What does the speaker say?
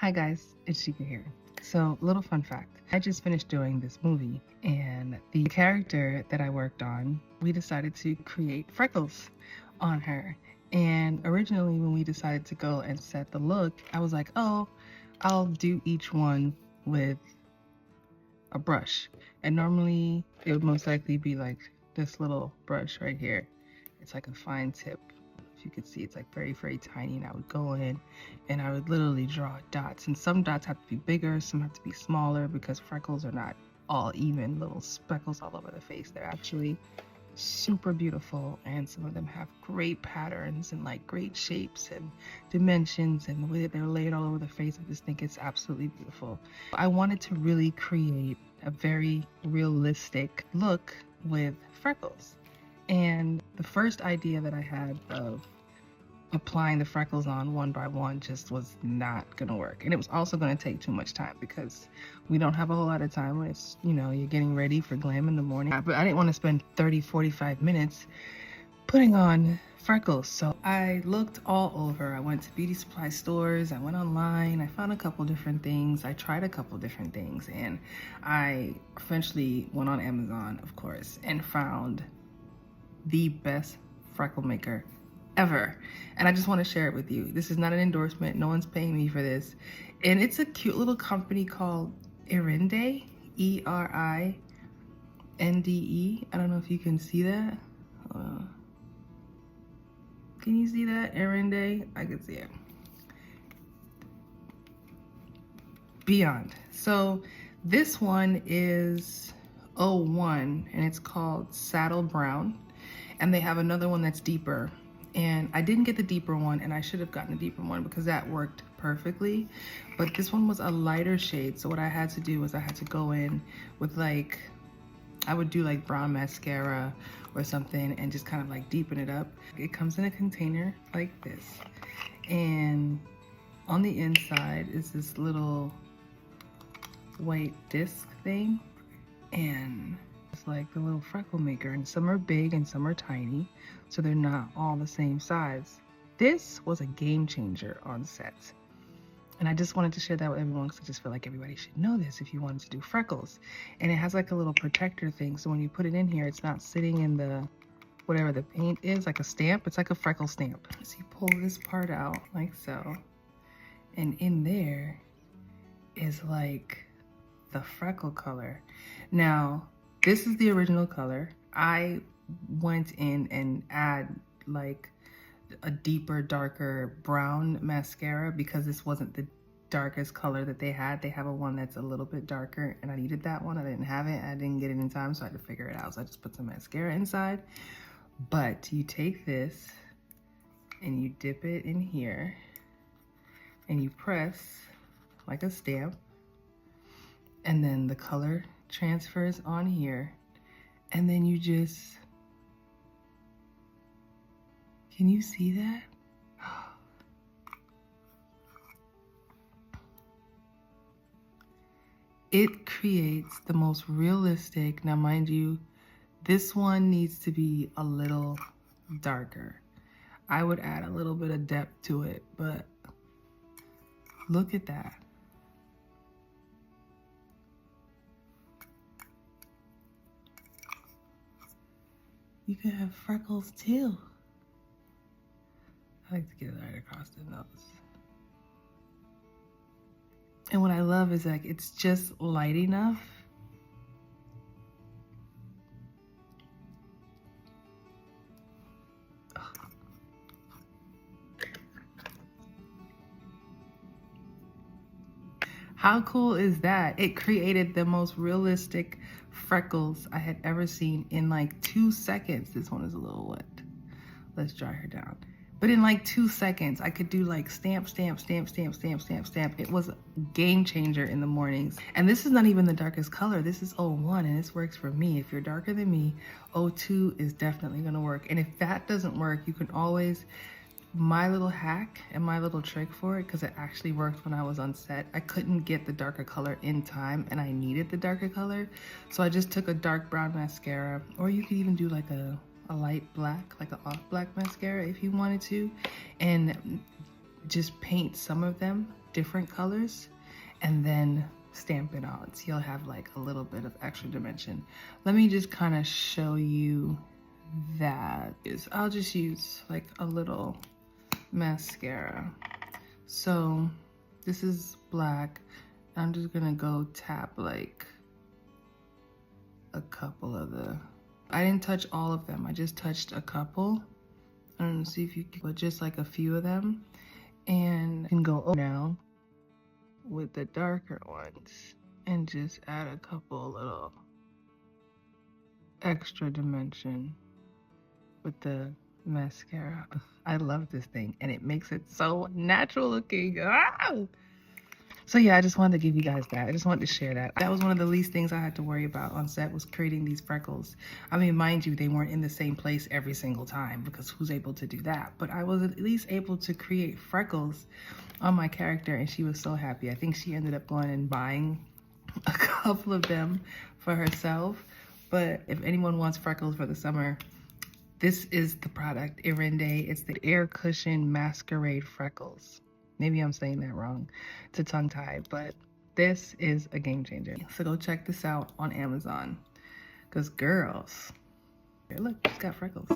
Hi guys, it's Chica here. So, little fun fact. I just finished doing this movie and the character that I worked on, we decided to create freckles on her. And originally when we decided to go and set the look, I was like, oh, I'll do each one with a brush. And normally it would most likely be like this little brush right here. It's like a fine tip. If you could see, it's like very, very tiny. And I would go in and I would literally draw dots. And some dots have to be bigger, some have to be smaller because freckles are not all even little speckles all over the face. They're actually super beautiful, and some of them have great patterns and like great shapes and dimensions, and the way that they're laid all over the face, I just think it's absolutely beautiful. I wanted to really create a very realistic look with freckles, and the first idea that I had of applying the freckles on one by one just was not gonna work, and it was also gonna take too much time because we don't have a whole lot of time when it's, you know, you're getting ready for glam in the morning. But I didn't want to spend 30-45 minutes putting on freckles, so I looked all over. I went to beauty supply stores, I went online, I found a couple different things, I tried a couple different things, and I eventually went on Amazon, of course, and found the best freckle maker ever. And I just want to share it with you. This is not an endorsement. No one's paying me for this. And it's a cute little company called ERINDE, E-R-I-N-D-E. I don't know if you can see that. Can you see that? ERINDE? I can see it. Beyond. So this one is 01 and it's called Saddle Brown. And they have another one that's deeper. And I didn't get the deeper one, and I should have gotten a deeper one because that worked perfectly. But this one was a lighter shade. So what I had to do was I had to go in with like, I would do like brown mascara or something and just kind of like deepen it up. It comes in a container like this. And on the inside is this little white disc thing. And it's like the little freckle maker, and some are big and some are tiny, so they're not all the same size. This was a game changer on set, and I just wanted to share that with everyone because I just feel like everybody should know this if you wanted to do freckles. And it has like a little protector thing, so when you put it in here, it's not sitting in the whatever the paint is, like a stamp. It's like a freckle stamp. So you pull this part out like so, and in there is like the freckle color. Now this is the original color. I went in and add like a deeper, darker brown mascara because this wasn't the darkest color that they had. They have a one that's a little bit darker, and I needed that one. I didn't have it. I didn't get it in time, so I had to figure it out. So I just put some mascara inside. But you take this and you dip it in here and you press like a stamp, and then the color transfers on here, and then you just, can you see that? It creates the most realistic. Now mind you, this one needs to be a little darker. I would add a little bit of depth to it, but look at that. You could have freckles too. I like to get it right across the nose. And what I love is like, it's just light enough. How cool is that? It created the most realistic freckles I had ever seen in like 2 seconds. This one is a little wet. Let's dry her down. But in like 2 seconds, I could do like stamp, stamp, stamp, stamp, stamp, stamp, stamp. It was a game changer in the mornings. And this is not even the darkest color. This is 01, and this works for me. If you're darker than me, 02 is definitely gonna work. And if that doesn't work, you can always, my little hack and my little trick for it, because it actually worked when I was on set, I couldn't get the darker color in time and I needed the darker color. So I just took a dark brown mascara, or you could even do like a light black, like an off black mascara if you wanted to, and just paint some of them different colors and then stamp it on. So you'll have like a little bit of extra dimension. Let me just kind of show you that. I'll just use like a little mascara. So this is black. I'm just gonna go tap like a couple of the, I didn't touch all of them. I just touched a couple. I don't know, see if you can, but just like a few of them. And you can go now with the darker ones and just add a couple little extra dimension with the mascara. I love this thing and it makes it so natural looking. Ah! So yeah, I just wanted to give you guys that. I just wanted to share that. That was one of the least things I had to worry about on set, was creating these freckles. I mean, mind you, they weren't in the same place every single time, because who's able to do that? But I was at least able to create freckles on my character, and she was so happy. I think she ended up going and buying a couple of them for herself. But if anyone wants freckles for the summer, this is the product, ERINDE. It's the Air Cushion Masquerade Freckles. Maybe I'm saying that wrong. It's a tongue tie, but this is a game changer. So go check this out on Amazon. Because girls, look, it's got freckles.